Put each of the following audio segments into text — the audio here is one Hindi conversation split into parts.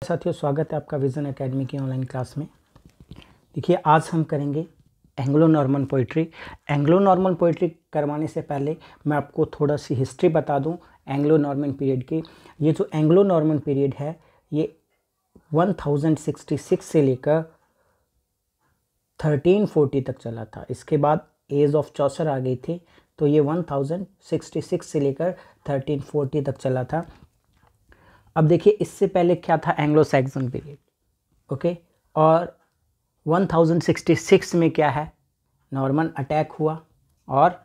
साथियों, स्वागत है आपका विज़न एकेडमी की ऑनलाइन क्लास में। देखिए, आज हम करेंगे Anglo Norman poetry. Anglo Norman poetry करवाने से पहले मैं आपको थोड़ा सी हिस्ट्री बता दूं एंग्लो नॉर्मन पीरियड की। ये जो एंग्लो नॉर्मन पीरियड है ये 1066 से लेकर 1340 तक चला था। इसके बाद एज ऑफ चौसर आ गई थी, तो ये 1066 से लेकर 1340 तक चला था। अब देखिए, इससे पहले क्या था, एंग्लो सैक्सन पीरियड, ओके। और 1066 में क्या है, नॉर्मन अटैक हुआ और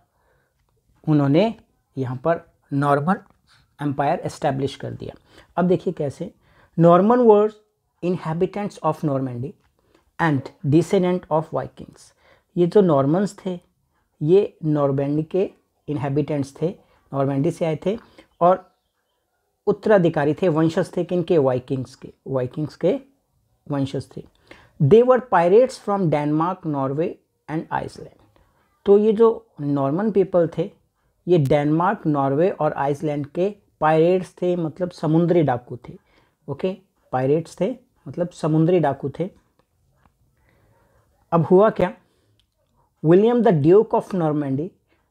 उन्होंने यहाँ पर नॉर्मन एम्पायर एस्टैब्लिश कर दिया। अब देखिए कैसे, Norman were inhabitants of Normandy and descendant of Vikings. ये जो नॉर्मन्स थे ये नॉर्मैंडी के इनहैबिटेंट्स थे, नॉर्मैंडी से आए थे और उत्तराधिकारी थे, वंशज थे किनके, वाइकिंग्स के वंशज थे। They were pirates from Denmark, Norway and Iceland. तो ये जो नॉर्मन पीपल थे ये डेनमार्क, नॉर्वे और आइसलैंड के पायरेट्स थे, मतलब समुद्री डाकू थे, ओके। पायरेट्स थे मतलब समुद्री डाकू थे। अब हुआ क्या, William the Duke of Normandy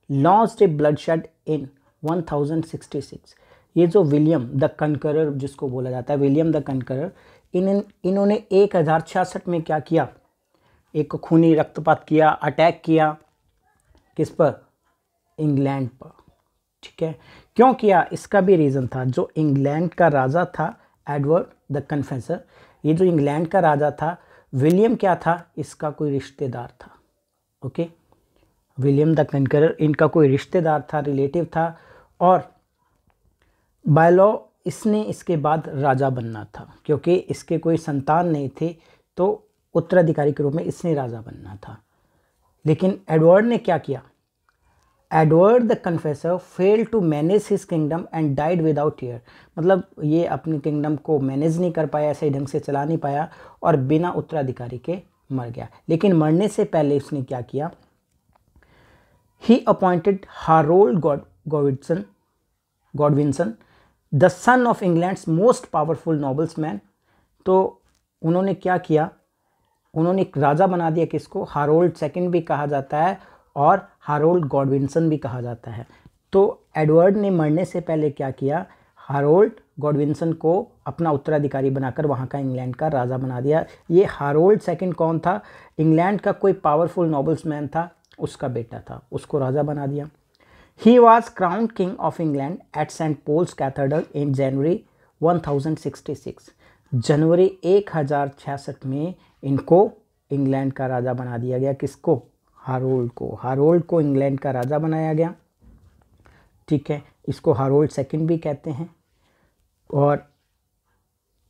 launched a bloodshed in 1066। ये जो विलियम द कनकरर जिसको बोला जाता है, विलियम द कनकरर, इन्होंने 1066 में क्या किया, एक खूनी रक्तपात किया, अटैक किया, किस पर, इंग्लैंड पर, ठीक है। क्यों किया, इसका भी रीज़न था। जो इंग्लैंड का राजा था एडवर्ड द कन्फेसर, ये जो इंग्लैंड का राजा था विलियम क्या था, इसका कोई रिश्तेदार था, ओके। विलियम द कनकरर इनका कोई रिश्तेदार था, रिलेटिव था, और बाय लॉ इसने इसके बाद राजा बनना था, क्योंकि इसके कोई संतान नहीं थे, तो उत्तराधिकारी के रूप में इसने राजा बनना था। लेकिन एडवर्ड ने क्या किया, Edward the Confessor failed to manage his kingdom and died without year. मतलब ये अपने किंगडम को मैनेज नहीं कर पाया, सही ढंग से चला नहीं पाया और बिना उत्तराधिकारी के मर गया। लेकिन मरने से पहले उसने क्या किया, he appointed Harold Godwinson the son of England's most powerful noblesman. तो उन्होंने क्या किया, उन्होंने एक राजा बना दिया, किसको, हारोल्ड सेकंड भी कहा जाता है और हारोल्ड गॉडविंसन भी कहा जाता है। तो एडवर्ड ने मरने से पहले क्या किया, हारोल्ड गॉडविंसन को अपना उत्तराधिकारी बनाकर वहाँ का इंग्लैंड का राजा बना दिया। ये हारोल्ड सेकंड कौन था, इंग्लैंड का कोई पावरफुल नोबल्समैन था, उसका बेटा था, उसको राजा बना दिया। He was crowned king of England at St. Paul's Cathedral in January 1066। जनवरी 1066 में इनको इंग्लैंड का राजा बना दिया गया। किसको, हारोल्ड को इंग्लैंड का राजा बनाया गया, ठीक है। इसको हारोल्ड सेकंड भी कहते हैं। और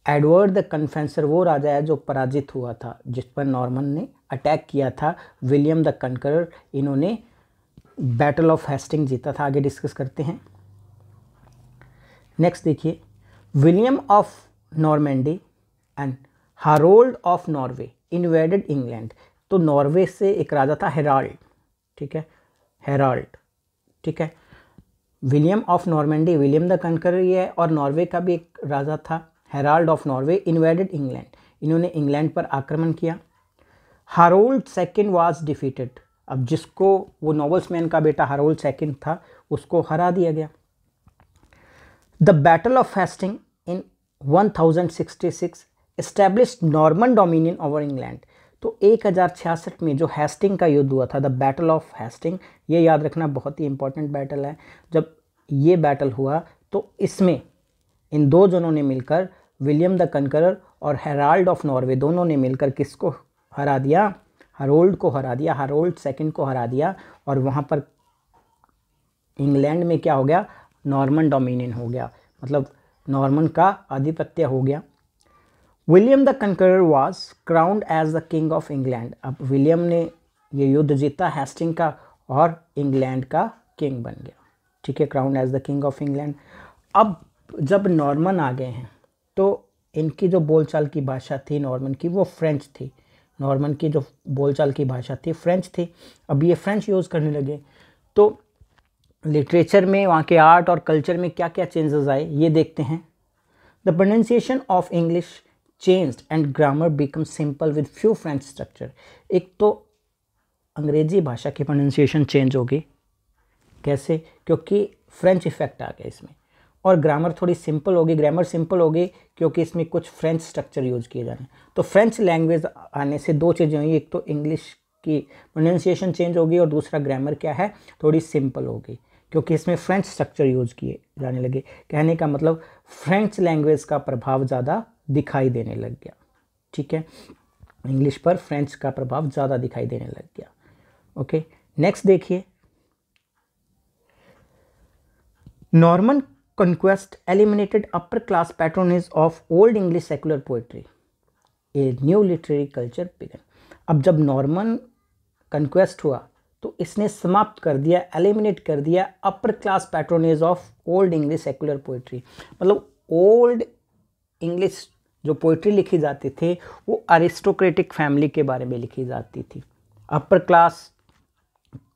एडवर्ड द कन्फेसर वो राजा है जो पराजित हुआ था, जिस पर नॉर्मन ने अटैक किया था। विलियम द कनकरर, इन्होंने बैटल ऑफ हेस्टिंग जीता था। आगे डिस्कस करते हैं। नेक्स्ट देखिए, William of Normandy and Harold of Norway invaded England. तो नॉर्वे से एक राजा था हेराल्ड, ठीक है, हेराल्ड, ठीक है। William of Normandy, William the Conqueror ये है, और नॉर्वे का भी एक राजा था Harald of Norway, invaded England, इन्होंने इंग्लैंड पर आक्रमण किया। Harold second was defeated. अब जिसको, वो नोबल्समैन का बेटा हारोल्ड सेकंड था, उसको हरा दिया गया। The battle of Hasting in 1066 established Norman dominion over England. तो 1066 में जो हेस्टिंग का युद्ध हुआ था, द बैटल ऑफ हेस्टिंग, ये याद रखना बहुत ही इंपॉर्टेंट बैटल है। जब ये बैटल हुआ तो इसमें इन दो जनों ने मिलकर, विलियम द कनकरर और हेराल्ड ऑफ नॉर्वे, दोनों ने मिलकर किसको हरा दिया, हारोल्ड को हरा दिया, हारोल्ड सेकंड को हरा दिया। और वहाँ पर इंग्लैंड में क्या हो गया, नॉर्मन डोमिनियन हो गया, मतलब नॉर्मन का आधिपत्य हो गया। William the Conqueror was crowned as the king of England. अब विलियम ने ये युद्ध जीता हेस्टिंग का और इंग्लैंड का किंग बन गया, ठीक है, crowned as the king of England. अब जब नॉर्मन आ गए हैं तो इनकी जो बोलचाल की भाषा थी नॉर्मन की, वो फ्रेंच थी। नॉर्मन की जो बोलचाल की भाषा थी फ्रेंच थी। अब ये फ्रेंच यूज़ करने लगे, तो लिटरेचर में, वहाँ के आर्ट और कल्चर में क्या क्या चेंजेस आए ये देखते हैं। The pronunciation of English changed and grammar become simple with few French structure. एक तो अंग्रेजी भाषा की प्रोनाउंसिएशन चेंज होगी, कैसे? क्योंकि फ्रेंच इफेक्ट आ गया इसमें, और ग्रामर थोड़ी सिंपल होगी, ग्रामर सिंपल होगी क्योंकि इसमें कुछ फ्रेंच स्ट्रक्चर यूज किए जाने। तो फ्रेंच लैंग्वेज आने से दो चीज़ें हुई, एक तो इंग्लिश की प्रोनाउंसिएशन चेंज होगी और दूसरा ग्रामर क्या है, थोड़ी सिंपल होगी क्योंकि इसमें फ्रेंच स्ट्रक्चर यूज किए जाने लगे। कहने का मतलब फ्रेंच लैंग्वेज का प्रभाव ज़्यादा दिखाई देने लग गया, ठीक है, इंग्लिश पर फ्रेंच का प्रभाव ज़्यादा दिखाई देने लग गया। ओके, नेक्स्ट देखिए, Norman conquest eliminated upper class patronage of old English secular poetry. A new literary culture began. अब जब नॉर्मन कंक्वेस्ट हुआ तो इसने समाप्त कर दिया, एलिमिनेट कर दिया upper class patronage of old English secular poetry. मतलब ओल्ड इंग्लिश जो पोइट्री लिखी जाती थी वो अरिस्टोक्रेटिक फैमिली के बारे में लिखी जाती थी, अपर क्लास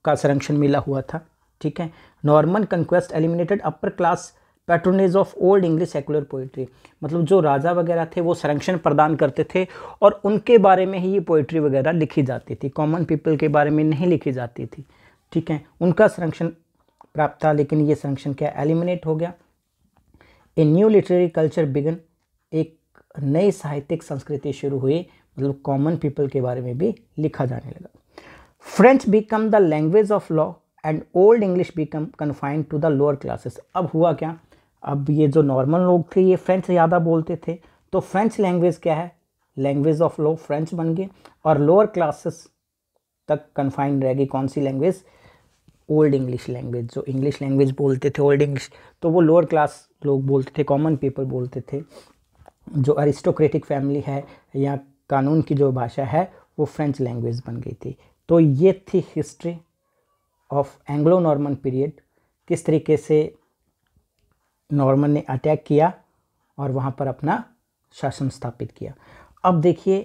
का संरक्षण मिला हुआ था, ठीक है। Norman conquest eliminated upper class patronage of old English secular poetry, मतलब जो राजा वगैरह थे वो संरक्षण प्रदान करते थे और उनके बारे में ही ये पोइट्री वगैरह लिखी जाती थी, कॉमन पीपल के बारे में नहीं लिखी जाती थी, ठीक है। उनका संरक्षण प्राप्त था, लेकिन ये संरक्षण क्या, एलिमिनेट हो गया। A new literary culture began, एक नई साहित्यिक संस्कृति शुरू हुई, मतलब कॉमन पीपल के बारे में भी लिखा जाने लगा। French become the language of law and old English become confined to the lower classes. अब हुआ क्या, अब ये जो नॉर्मल लोग थे ये फ्रेंच ज़्यादा बोलते थे, तो फ्रेंच लैंग्वेज क्या है, लैंग्वेज ऑफ लॉ फ्रेंच बन गई, और लोअर क्लासेस तक कन्फाइंड रहेगी कौन सी लैंग्वेज, ओल्ड इंग्लिश लैंग्वेज। जो इंग्लिश लैंग्वेज बोलते थे ओल्ड इंग्लिश, तो वो लोअर क्लास लोग बोलते थे, कॉमन पीपल बोलते थे। जो अरिस्टोक्रेटिक फैमिली है या कानून की जो भाषा है वो फ्रेंच लैंग्वेज बन गई थी। तो ये थी history of Anglo Norman period, किस तरीके से नॉर्मन ने अटैक किया और वहाँ पर अपना शासन स्थापित किया। अब देखिए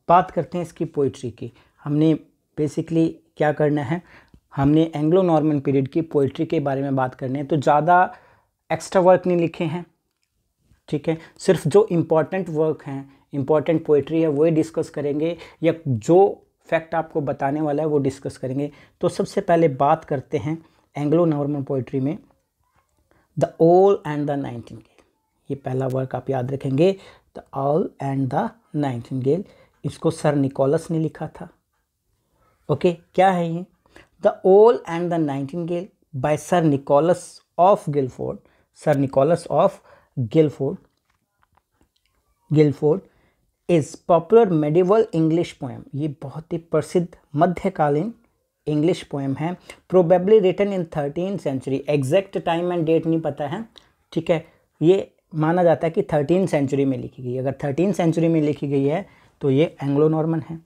बात करते हैं इसकी पोइट्री की। हमने बेसिकली क्या करना है, हमने एंग्लो नॉर्मन पीरियड की पोइट्री के बारे में बात करनी है, तो ज़्यादा एक्स्ट्रा वर्क नहीं लिखे हैं, ठीक है, सिर्फ जो इम्पॉर्टेंट वर्क हैं, इम्पॉर्टेंट पोइट्री है वही डिस्कस करेंगे, या जो फैक्ट आपको बताने वाला है वो डिस्कस करेंगे। तो सबसे पहले बात करते हैं एंग्लो नॉर्मन पोइट्री में द ओल एंड द नाइटिंगेल। ये पहला वर्क आप याद रखेंगे, द ओल एंड द नाइटिंगेल। इसको सर निकोलस ने लिखा था। ओके, क्या है ये, द ओल and the nightingale by sir Nicholas of Guildford. Sir Nicholas of Guildford is popular medieval English poem. ये बहुत ही प्रसिद्ध मध्यकालीन इंग्लिश पोएम है, probably written in 13th century. Exact time and date नहीं पता है, ठीक है, ये माना जाता है कि 13th सेंचुरी में लिखी गई। अगर 13th सेंचुरी में लिखी गई है तो ये एंग्लो नॉर्मन है।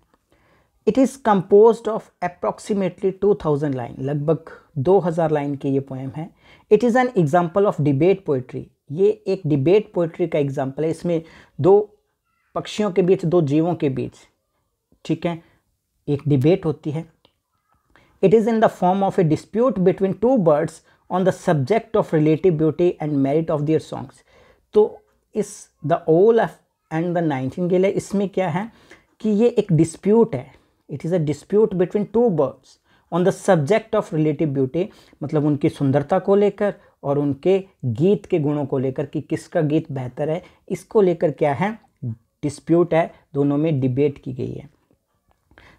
It is composed of approximately 2000 line, लगभग 2000 लाइन की ये पोएम है। It is an example of debate poetry. ये एक डिबेट पोइट्री का एग्जाम्पल है। इसमें दो पक्षियों के बीच, दो जीवों के बीच, ठीक है, एक डिबेट होती है। It is in the form of A dispute between two birds on the subject of relative beauty and merit of their songs. तो इस द ओल एंड द नाइटिंगेल है, इसमें क्या है कि ये एक डिस्प्यूट है। It is a dispute between two birds on the subject of relative beauty, मतलब उनकी सुंदरता को लेकर और उनके गीत के गुणों को लेकर कि किसका गीत बेहतर है, इसको लेकर क्या है, डिस्प्यूट है, दोनों में डिबेट की गई है।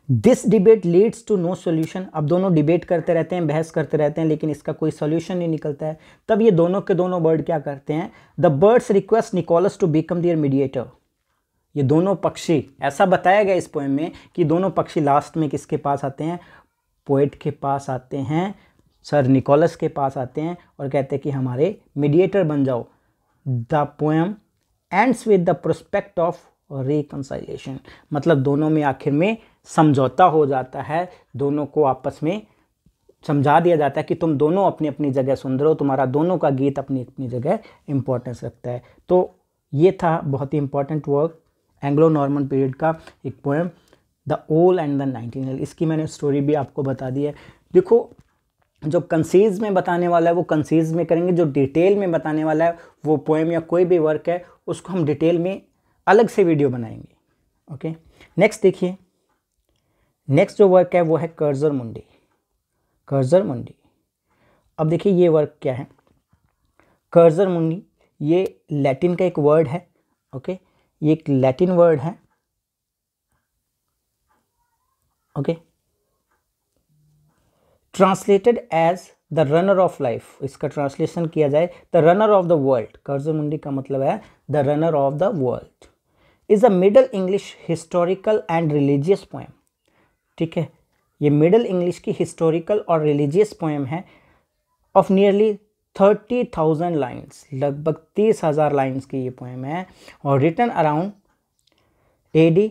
This debate leads to no solution. अब दोनों डिबेट करते रहते हैं, बहस करते रहते हैं, लेकिन इसका कोई सोल्यूशन नहीं निकलता है। तब ये दोनों के दोनों बर्ड क्या करते हैं, the birds request Nicholas to become their mediator. ये दोनों पक्षी, ऐसा बताया गया इस पोएम में कि दोनों पक्षी लास्ट में किसके पास आते हैं, पोएट के पास आते हैं, सर निकोलस के पास आते हैं और कहते हैं कि हमारे मीडिएटर बन जाओ। The poem ends with the prospect of reconciliation, मतलब दोनों में आखिर में समझौता हो जाता है, दोनों को आपस में समझा दिया जाता है कि तुम दोनों अपनी अपनी जगह सुंदर हो, तुम्हारा दोनों का गीत अपनी अपनी जगह इंपॉर्टेंस रखता है। तो ये था बहुत ही important work Anglo Norman period का, एक पोएम द ओल एंड द नाइटिंगेल। इसकी मैंने स्टोरी भी आपको बता दी है। देखो, जो कंसीज में बताने वाला है वो कंसीज में करेंगे, जो डिटेल में बताने वाला है वो पोएम या कोई भी वर्क है उसको हम डिटेल में अलग से वीडियो बनाएंगे। ओके, नेक्स्ट देखिए, नेक्स्ट जो वर्क है वो है कर्जर मुंडी। कर्जर मुंडी, अब देखिए ये वर्क क्या है। कर्जर मुंडी ये लैटिन का एक वर्ड है। ओके, ये एक लैटिन वर्ड है। Okay, translated as the runner of life, इसका ट्रांसलेशन किया जाए the runner of the world. Cursor Mundi का मतलब है the runner of the world. Is a middle English historical and religious poem. ठीक है, ये मिडल इंग्लिश की हिस्टोरिकल और रिलीजियस पोएम है ऑफ नियरली 30,000 लाइन्स, लगभग 30,000 लाइन्स की ये पोएम है, और written around AD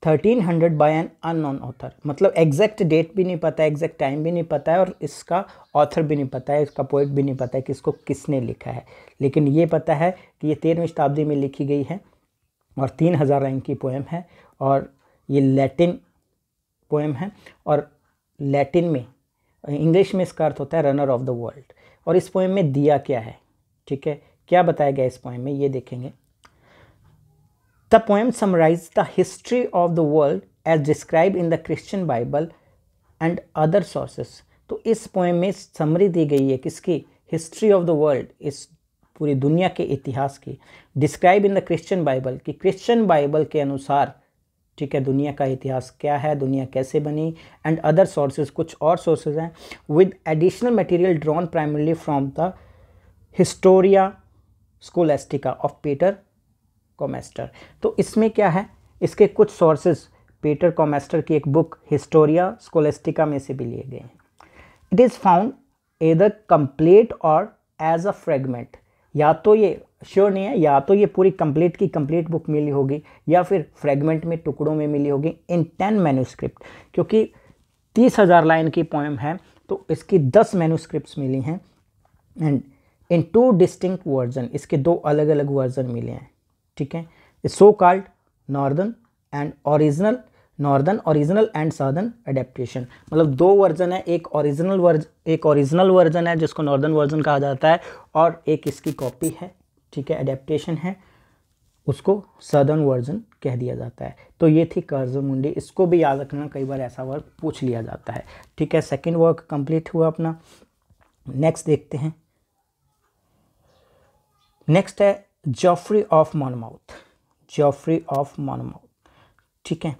1300 by an unknown author. मतलब एग्जैक्ट डेट भी नहीं पता है, एग्जैक्ट टाइम भी नहीं पता है, और इसका ऑथर भी नहीं पता है, इसका पोइट भी नहीं पता है कि इसको किसने लिखा है। लेकिन ये पता है कि ये 13वीं शताब्दी में लिखी गई है और 3000 लाइन की पोएम है, और ये लैटिन पोएम है, और लैटिन में, इंग्लिश में इसका अर्थ होता है रनर ऑफ द वर्ल्ड। और इस पोएम में दिया क्या है, ठीक है, क्या बताया गया इस पोएम में, ये देखेंगे। The poem summarise the history of the world as describe in the Christian Bible and other sources. तो इस पोएम में समरी दी गई है किसकी, हिस्ट्री ऑफ द वर्ल्ड, इस पूरी दुनिया के इतिहास की। Describe in the Christian Bible, कि क्रिश्चियन बाइबल के अनुसार, ठीक है, दुनिया का इतिहास क्या है, दुनिया कैसे बनी, एंड अदर सोर्सेज, कुछ और सोर्सेज हैं, with additional material drawn primarily from the Historia Scholastica of Peter Comestor. तो इसमें क्या है, इसके कुछ सोर्सेज पीटर कॉमेस्टर की एक बुक हिस्टोरिया स्कोलेस्टिका में से भी लिए गए हैं। It is found either complete और एज अ फ्रेगमेंट, या तो ये श्योर नहीं है, या तो ये पूरी कंप्लीट की कंप्लीट बुक मिली होगी, या फिर फ्रेगमेंट में, टुकड़ों में मिली होगी, इन 10 मैन्यूस्क्रिप्ट। क्योंकि 30,000 लाइन की पोएम है तो इसकी 10 मैन्यूस्क्रिप्ट्स मिली हैं, एंड इन 2 डिस्टिंक्ट वर्जन, इसके 2 अलग अलग वर्जन मिले हैं। ठीक है, so called northern and original, northern original and southern adaptation. मतलब 2 वर्जन है, एक ओरिजिनल वर्जन है जिसको नॉर्दर्न वर्जन कहा जाता है, और एक इसकी कॉपी है, ठीक है, एडेप्टेशन है, उसको सदर्न वर्जन कह दिया जाता है। तो ये थी कर्जर मुंडी, इसको भी याद रखना, कई बार ऐसा वर्क पूछ लिया जाता है। ठीक है, सेकंड वर्क कंप्लीट हुआ अपना। नेक्स्ट देखते हैं, नेक्स्ट है Geoffrey of Monmouth. Geoffrey of Monmouth, ठीक है,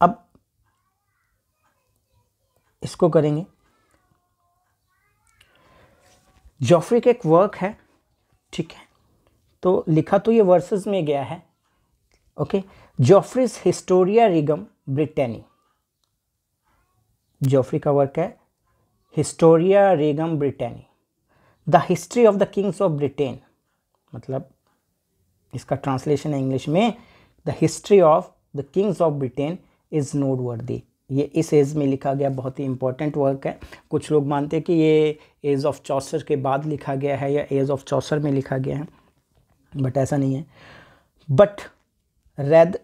अब इसको करेंगे। जॉफ्री का एक वर्क है, ठीक है, तो लिखा तो ये वर्सेस में गया है। Okay, Geoffrey's Historia Regum Britanniae, Geoffrey का वर्क है Historia Regum Britanniae, the history of the kings of Britain. मतलब इसका ट्रांसलेशन है इंग्लिश में, the history of the kings of Britain is noteworthy. ये इस एज में लिखा गया बहुत ही इंपॉर्टेंट वर्क है। कुछ लोग मानते हैं कि ये एज ऑफ चौसर के बाद लिखा गया है या एज ऑफ चौसर में लिखा गया है, बट ऐसा नहीं है। But rather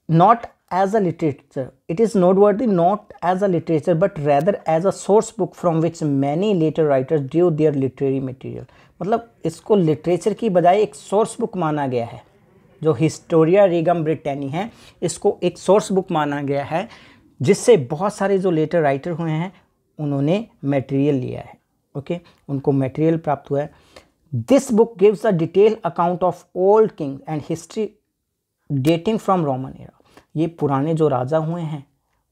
not as a literature, it is noteworthy not as a literature but rather as a source book from which many later writers drew their literary material। मतलब इसको लिटरेचर की बजाय एक सोर्स बुक माना गया है। जो हिस्टोरिया रिगम ब्रिटेनी है, इसको एक सोर्स बुक माना गया है, जिससे बहुत सारे जो लेटर राइटर हुए हैं उन्होंने मटेरियल लिया है। ओके, उनको मटेरियल प्राप्त हुआ है। This book gives a detail account of old king and history dating from Roman era. ये पुराने जो राजा हुए हैं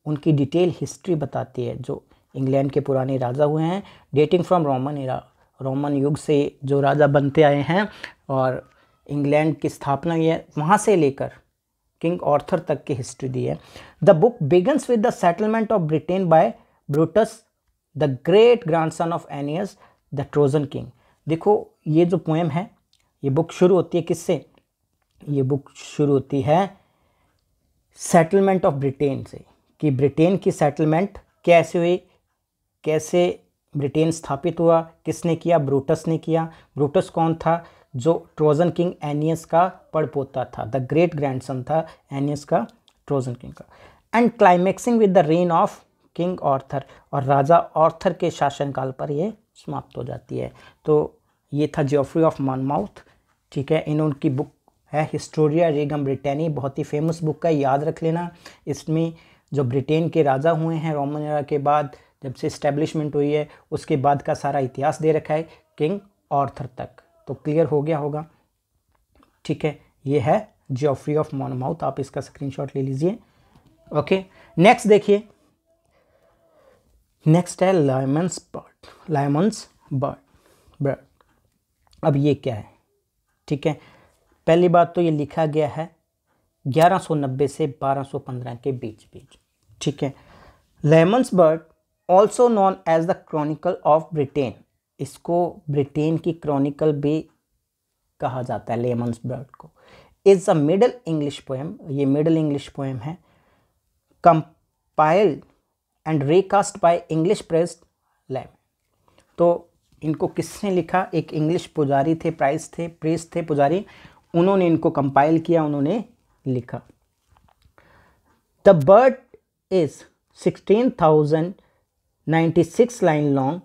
उनकी डिटेल हिस्ट्री बताती है, जो इंग्लैंड के पुराने राजा हुए हैं, dating from Roman era, Roman युग से जो राजा बनते आए हैं और इंग्लैंड की स्थापना हुई है, वहाँ से लेकर किंग आर्थर तक की हिस्ट्री दी है। The book begins with the settlement of Britain by Brutus the great grandson of Aeneas the Trojan king. देखो ये जो पोएम है, ये बुक शुरू होती है किससे, ये बुक शुरू होती है सेटलमेंट ऑफ ब्रिटेन से, कि ब्रिटेन की सेटलमेंट कैसे हुई, कैसे ब्रिटेन स्थापित हुआ, किसने किया, ब्रूटस ने किया। ब्रूटस कौन था, जो ट्रोजन किंग एनियस का पड़पोता था, द ग्रेट ग्रैंडसन था एनियस का, ट्रोजन किंग का। And climaxing with the reign of king Arthur, और राजा आर्थर के शासनकाल पर ये समाप्त हो जाती है। तो ये था जॉफ्री ऑफ मॉनमाउथ। ठीक है। उनकी बुक है हिस्टोरिया रेगम ब्रिटेनी, बहुत ही फेमस बुक है, याद रख लेना। इसमें जो ब्रिटेन के राजा हुए हैं रोमन एरा के बाद, जब से इस्टेब्लिशमेंट हुई है उसके बाद का सारा इतिहास दे रखा है किंग आर्थर तक। तो क्लियर हो गया होगा, ठीक है। ये है जॉफ्री ऑफ मॉनमाउथ, आप इसका स्क्रीनशॉट ले लीजिए। ओके, नेक्स्ट देखिए, नेक्स्ट है लायमंस बर्ड। लायमंस बर्ड, अब ये क्या है, ठीक है। पहली बात तो ये लिखा गया है 1190 से 1215 के बीच, ठीक है। Layamon's Brut also known as the chronicle of Britain, इसको ब्रिटेन की क्रॉनिकल भी कहा जाता है लायमंस बर्ड को। Is a middle English poem, ये मिडल इंग्लिश पोएम है, compiled and recast by English priest Layamon. तो इनको किसने लिखा, एक इंग्लिश पुजारी थे, प्रीस्ट थे पुजारी, उन्होंने इनको कंपाइल किया, उन्होंने लिखा। The bird is 16,096 line long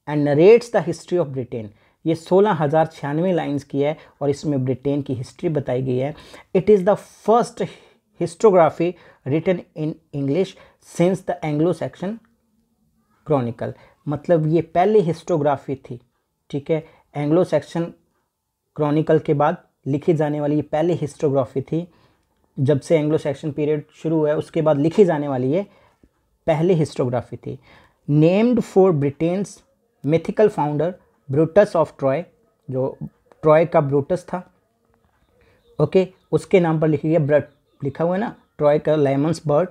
and narrates the history of Britain, ये 16,096 लाइन्स की है और इसमें ब्रिटेन की हिस्ट्री बताई गई है। It is the first historiography written in English since the Anglo Saxon chronicle, मतलब ये पहली हिस्टोग्राफी थी, ठीक है। एंग्लो सैक्सन क्रॉनिकल के बाद लिखी जाने वाली ये पहली हिस्टोग्राफी थी, जब से एंग्लो सैक्सन पीरियड शुरू हुआ है उसके बाद लिखी जाने वाली ये पहली हिस्टोग्राफी थी। Named for Britain's mythical founder Brutus of Troy, जो ट्रॉय का ब्रूटस था, ओके, उसके नाम पर लिखी गई है। ब्रड लिखा हुआ है ना, ट्रॉय का लायमंस बर्ड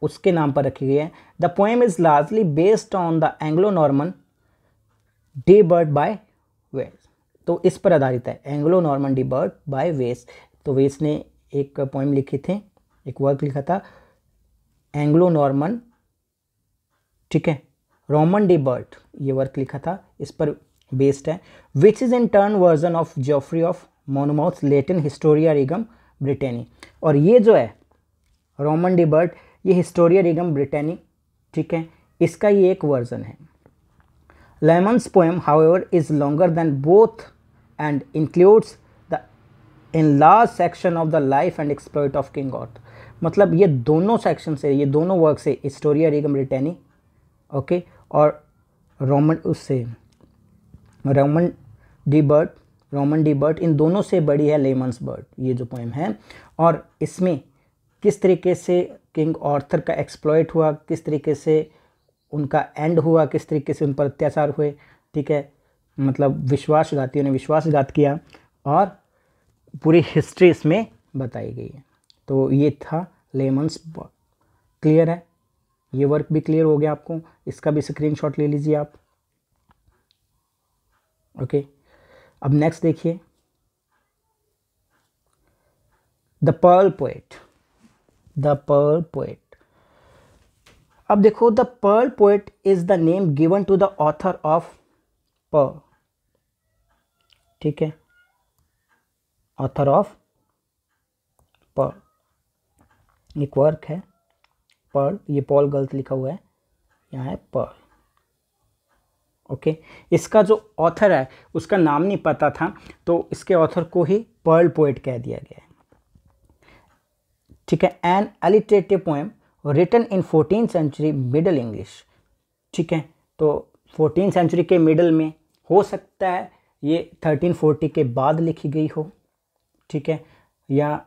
उसके नाम पर रखी गई है। The poem is largely based on the Anglo Norman de Brut by Wace, तो इस पर आधारित है, Anglo Norman de Brut by Wace. तो वेस ने एक पोएम लिखी थी, एक वर्क लिखा था एंग्लो नॉर्मन, ठीक है, रोमन डी बर्ड, ये वर्क लिखा था, इस पर बेस्ड है। Which is in turn version of Geoffrey of Monmouth Latin Historia Regum Britanniae, और ये जो है रोमन डी बर्ड, ये हिस्टोरिया रेगम ब्रिटेनी, ठीक है, इसका ये एक वर्जन है। Layamon's poem however is longer than both and includes the in large section of the life and exploit of king Arthur, मतलब ये दोनों सेक्शन से, ये दोनों वर्क से, हिस्टोरिया रेगम ब्रिटेनी, ओके, और रोमन डी बर्ड, इन दोनों से बड़ी है लायमंस बर्ड, ये जो पोएम है। और इसमें किस तरीके से किंग आर्थर का एक्सप्लॉइट हुआ, किस तरीके से उनका एंड हुआ, किस तरीके से उन पर अत्याचार हुए, ठीक है, मतलब विश्वासघातियों ने विश्वासघात किया, और पूरी हिस्ट्री इसमें बताई गई है। तो ये था लायमंस बर्ड, क्लियर है, ये वर्क भी क्लियर हो गया आपको, इसका भी स्क्रीनशॉट ले लीजिए आप, ओके। अब नेक्स्ट देखिए, द पर्ल पोएट। अब देखो, the Pearl poet is the name given to the author of Pearl, ठीक है, ऑथर ऑफ पर्ल, एक वर्क है पर्ल, ये पॉल गलत लिखा हुआ है, यहाँ है पर्ल, ओके। इसका जो ऑथर है उसका नाम नहीं पता था, तो इसके ऑथर को ही पर्ल पोएट कह दिया गया है, ठीक है। An alliterative poem written in 14th century middle English, ठीक है, तो 14th सेंचुरी के मिडल में, हो सकता है ये 1340 के बाद लिखी गई हो, ठीक है, या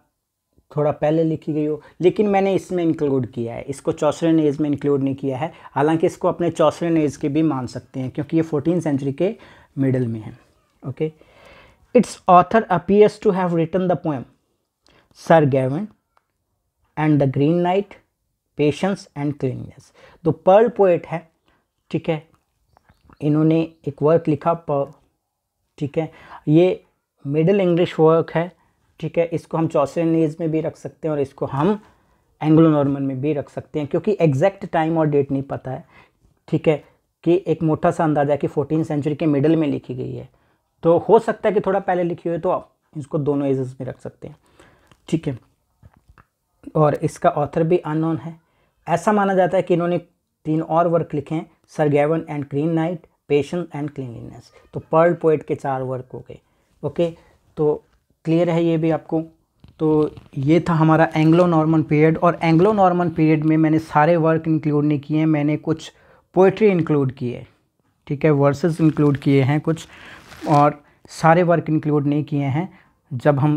थोड़ा पहले लिखी गई हो, लेकिन मैंने इसमें इंक्लूड किया है, इसको चौसरेन एज में इंक्लूड नहीं किया है, हालांकि इसको अपने चौसरेन एज के भी मान सकते हैं क्योंकि ये 14th सेंचुरी के मिडल में है, okay. Its author appears to have written the poem Sir Gawain and the green knight, patience and cleanness. तो पर्ल पोएट है, ठीक है, इन्होंने एक वर्क लिखा पर्ल, ठीक है, ये मिडिल इंग्लिश वर्क है, ठीक है, इसको हम चौसरेन एज में भी रख सकते हैं और इसको हम एंग्लो नॉर्मन में भी रख सकते हैं, क्योंकि एग्जैक्ट टाइम और डेट नहीं पता है, ठीक है, कि एक मोटा सा अंदाजा है कि 14th सेंचुरी के मिडल में लिखी गई है, तो हो सकता है कि थोड़ा पहले लिखी हुई, तो आप इसको दोनों एजेस में रख सकते हैं, ठीक है। और इसका ऑथर भी अननोन है। ऐसा माना जाता है कि इन्होंने 3 और वर्क लिखे हैं, Sir Gawain and green knight, patience and cleanliness. तो पर्ल पोएट के 4 वर्क हो गए, ओके। तो क्लियर है ये भी आपको? तो ये था हमारा एंग्लो नॉर्मन पीरियड, और एंग्लो नॉर्मन पीरियड में मैंने सारे वर्क इंक्लूड नहीं किए हैं, मैंने कुछ पोइट्री इंक्लूड किए, ठीक है, वर्सेस इंक्लूड किए हैं कुछ, और सारे वर्क इंक्लूड नहीं किए हैं। जब हम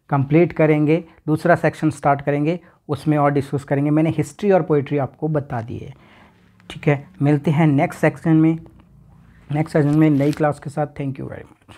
कंप्लीट करेंगे, दूसरा सेक्शन स्टार्ट करेंगे, उसमें और डिस्कस करेंगे। मैंने हिस्ट्री और पोइट्री आपको बता दी है, ठीक है। मिलते हैं नेक्स्ट सेक्शन में नई क्लास के साथ। Thank you very much.